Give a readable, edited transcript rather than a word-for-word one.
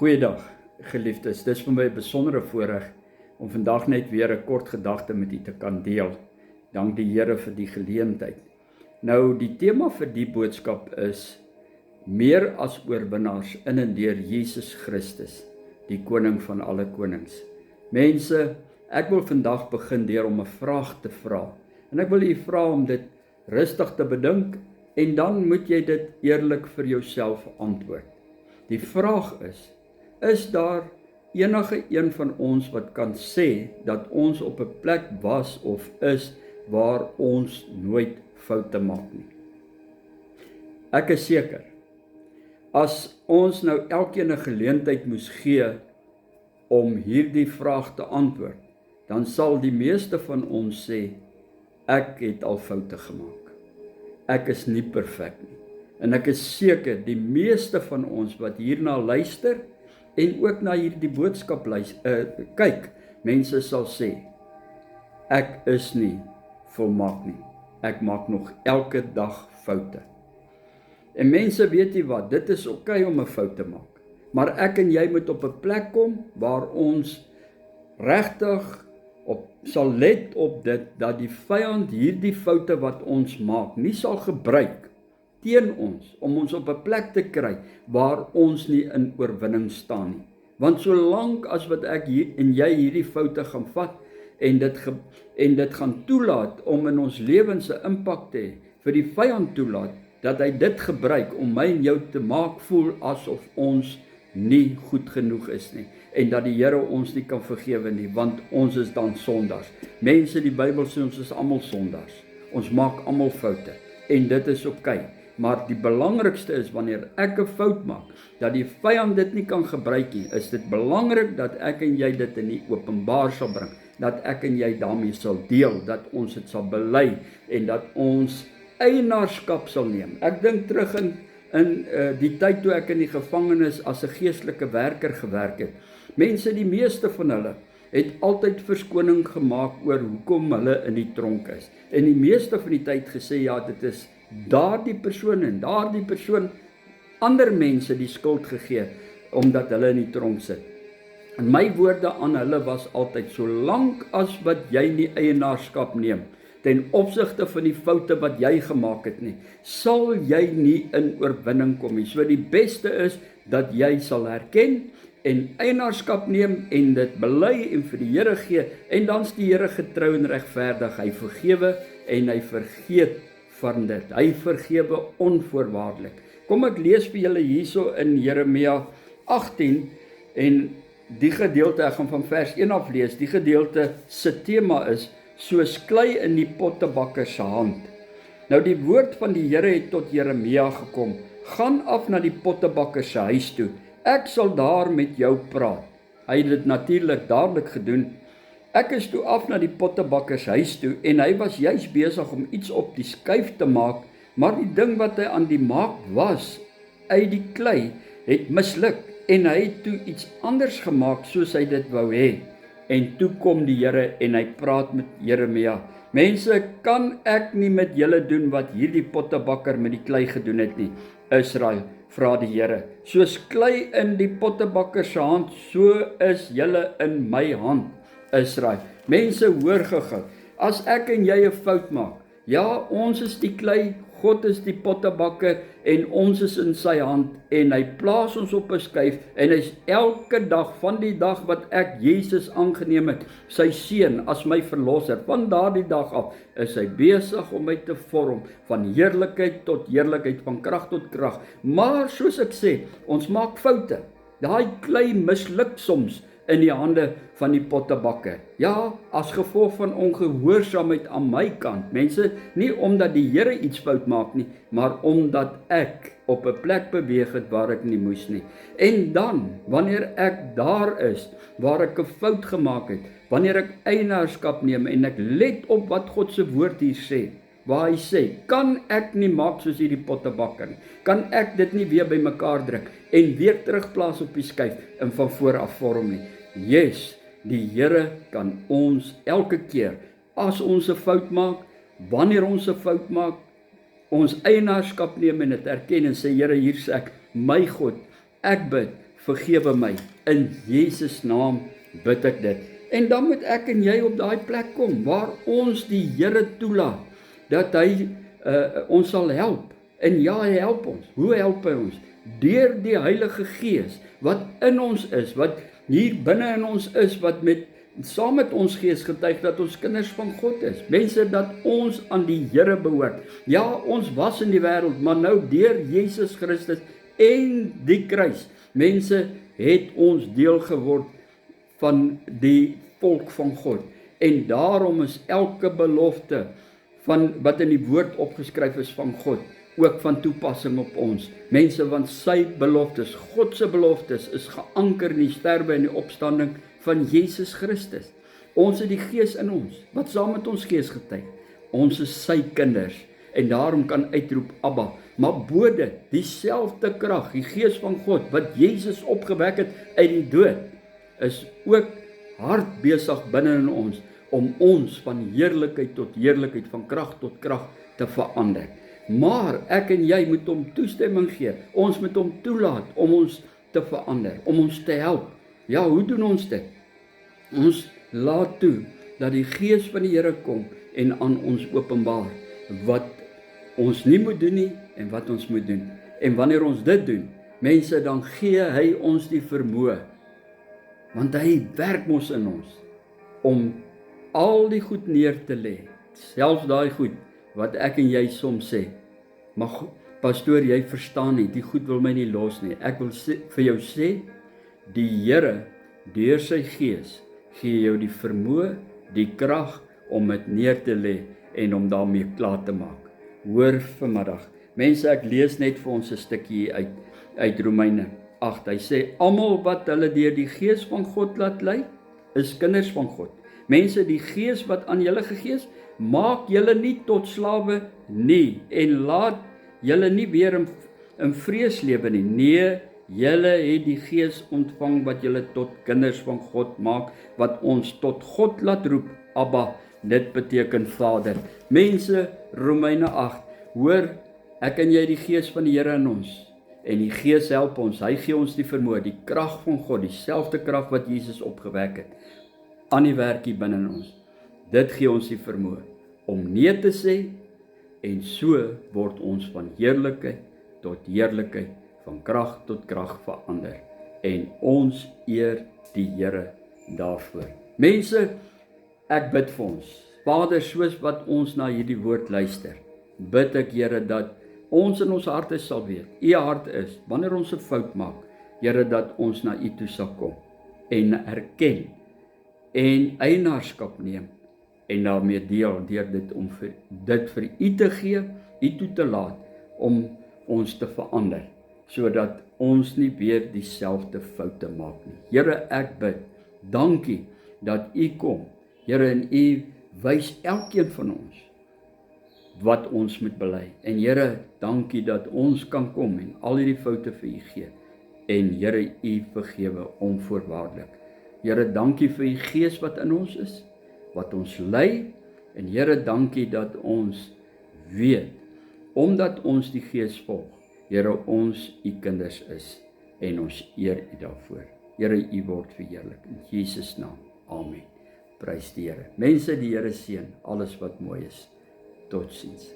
Goeiedag, geliefdes. Dis vir my 'n besondere voorreg om vandag net weer 'n kort gedagte met u te kan deel. Dank die Here vir die geleentheid. Nou, die tema vir die boodskap is meer as oorwinnaars in en deur Jesus Christus, die koning van alle konings. Mense, ek wil vandag begin deur om 'n vraag te vra. En ek wil u vra om dit rustig te bedink en dan moet jy dit eerlik vir jouself antwoord. Die vraag is daar enige een van ons wat kan sê dat ons op 'n plek was of is waar ons nooit foute maak nie? Ek is seker, as ons nou elkeen 'n geleentheid moes gee om hierdie vraag te antwoord, dan sal die meeste van ons sê, ek het al foute gemaak. Ek is nie perfek nie. En ek is seker, die meeste van ons wat hierna luister en ook na hierdie boodskap kyk, mense sal sê, ek is nie volmaak nie. Ek maak nog elke dag foute. En mense, weet jy wat, dit is oké om 'n fout te maak. Maar ek en jy moet op 'n plek kom waar ons regtig sal let op dit, dat die vyand hierdie foute wat ons maak, nie sal gebruik teen ons, om ons op 'n plek te kry, waar ons nie in oorwinning staan nie. Want solank as wat ek en jy hierdie foute gaan vat, en dit gaan toelaat, om in ons lewens 'n impak te hê, vir die vyand toelaat, dat hy dit gebruik, om my en jou te maak voel, asof ons nie goed genoeg is nie, en dat die Here ons nie kan vergewe nie, want ons is dan sondaars. Mense, die Bybel sê ons is almal sondaars. Ons maak almal foute, en dit is oké. Maar die belangrikste is, wanneer ek 'n fout maak, dat die vyand dit nie kan gebruik nie, is dit belangrik dat ek en jy dit in die openbaar sal bring, dat ek en jy daarmee sal deel, dat ons dit sal bely, en dat ons eienaarskap sal neem. Ek dink terug in die tyd toe ek in die gevangenis as 'n geestelike werker gewerk het. Mense, die meeste van hulle het altyd verskoning gemaak oor hoekom hulle in die tronk is. En die meeste van die tyd gesê, ja, dit is daardie persoon en daardie persoon, ander mense die skuld gegee, omdat hulle in die tronk sit. En my woorde aan hulle was altyd, solank as wat jy nie eienaarskap neem, ten opsigte van die foute wat jy gemaak het nie, sal jy nie in oorwinning kom nie. So die beste is, dat jy sal herken, en eienaarskap neem, en dit bely, en vir die Here gee, en dan's die Here getrou en regverdig, hy vergewe, en hy vergeet van dit, hy vergewe onvoorwaardelik. Kom ek lees vir julle hierso in Jeremia 18, en die gedeelte, ek gaan van vers 1 af lees, die gedeelte se tema is, soos klei in die pottebakker se hand. Nou die woord van die Here het tot Jeremia gekom, gaan af na die pottebakker se huis toe, ek sal daar met jou praat. Hy het dit natuurlik dadelik gedoen. Ek is toe af na die pottebakker se huis toe, en hy was juis besig om iets op die skuif te maak, maar die ding wat hy aan die maak was, uit die klei, het misluk, en hy het toe iets anders gemaak, soos hy dit wou hê. En toe kom die Here, en hy praat met Jeremia. Mense, kan ek nie met julle doen wat hierdie pottebakker met die klei gedoen het nie? Israel, vra die Here. Soos klei in die pottebakker se hand, so is julle in my hand, Israel. Mense, hoor gou-gou. As ek en jy 'n fout maak, ja, ons is die klei, God is die pottebakker, en ons is in sy hand, en hy plaas ons op 'n skuif, en hy's elke dag, van die dag wat ek Jesus aangeneem het, sy seun as my verlosser, van daardie dag af, is hy besig om my te vorm, van heerlikheid tot heerlikheid, van krag tot krag. Maar soos ek sê, ons maak foute. Daai klei misluk soms in die hande van die pottebakker. Ja, as gevolg van ongehoorsaamheid aan my kant. Mense, nie omdat die Here iets fout maak nie, maar omdat ek op 'n plek beweeg het waar ek nie moes nie. En dan, wanneer ek daar is, waar ek 'n fout gemaak het, wanneer ek eienaarskap neem, en ek let op wat God se woord hier sê, waar hy sê, kan ek nie maak soos hierdie pottebakker nie, kan ek dit nie weer bymekaar druk, en weer terugplaas op die skuif, en van voor af vorm nie. Yes, die Here kan ons elke keer, as ons 'n fout maak, wanneer ons 'n fout maak, ons eienaarskap neem en dit erken en sê, Here, hier sê ek, my God, ek bid vergewe my. In Jesus naam bid ek dit. En dan moet ek en jy op daai plek kom, waar ons die Here toelaat, dat hy ons sal help. En ja, hy help ons. Hoe help hy ons? Deur die Heilige Gees, wat in ons is, wat hier binne in ons is, wat saam met ons gees getuig dat ons kinders van God is. Mense, dat ons aan die Here behoort. Ja, ons was in die wêreld, maar nou deur Jesus Christus en die kruis, mense, het ons deel geword van die volk van God. En daarom is elke belofte van wat in die woord opgeskryf is van God, ook van toepassing op ons. Mense, want sy beloftes, God se beloftes, is geanker in die sterwe en die opstanding van Jesus Christus. Ons het die Gees in ons, wat saam met ons gees getuig. Ons is sy kinders, en daarom kan uitroep, Abba. Maar bo dit, dieselfde krag, die Gees van God, wat Jesus opgewek het uit die dood, is ook hard besig binne in ons, om ons van heerlikheid tot heerlikheid, van krag tot krag te verander. Maar ek en jy moet hom toestemming gee. Ons moet hom toelaat om ons te verander, om ons te help. Ja, hoe doen ons dit? Ons laat toe dat die Gees van die Here kom en aan ons openbaar wat ons nie moet doen nie en wat ons moet doen. En wanneer ons dit doen, mense, dan gee hy ons die vermoë, want hy werk mos in ons om al die goed neer te lê, selfs daai goed wat ek en jy soms sê, maar pastoor, jy verstaan nie, die goed wil my nie los nie. Ek wil vir jou sê, die Here, deur sy Gees, gee jou die vermoë, die krag om dit neer te lê en om daarmee klaar te maak. Hoor vanmiddag, mense, ek lees net vir ons 'n stukkie uit Romeine 8. Hy sê, almal wat hulle deur die Gees van God laat lei, is kinders van God. Mense, die Gees wat aan julle gegee is, maak julle nie tot slawe nie, en laat julle nie weer in vrees lewe nie. Nee, julle het die Gees ontvang wat julle tot kinders van God maak, wat ons tot God laat roep, Abba, dit beteken Vader. Mense, Romeine 8, hoor, ek en jy die Gees van die Here in ons, en die Gees help ons, hy gee ons die vermoë, die krag van God, dieselfde krag wat Jesus opgewek het, aan die werk hier binne in ons. Dit gee ons die vermoë om nee te sê, en so word ons van heerlikheid tot heerlikheid, van krag tot krag verander, en ons eer die Here daarvoor. Mense, ek bid vir ons. Vader, soos wat ons na hierdie woord luister, bid ek, Here, dat ons in ons harte sal weet, U hart is, wanneer ons 'n fout maak, Here, dat ons na U toe sal kom, en erken, en eienaarskap neem, en daarmee deel, deur dit om dit vir U te gee, U toe te laat, om ons te verander, sodat ons nie weer dieselfde foute maak nie. Here, ek bid, dankie dat U kom, Here, en U wys elkeen van ons wat ons moet bely. En Here, dankie dat ons kan kom en al hierdie foute vir U gee. En Here, U vergewe onvoorwaardelik. Here, dankie vir U Gees wat in ons is, wat ons lei. En Here, dankie dat ons weet, omdat ons die Gees volg, Here, ons U kinders is, en ons eer U daarvoor. Here, U word verheerlik. In Jesus naam. Amen. Prys die Here. Mense, die Here seën alles wat mooi is. Totsiens.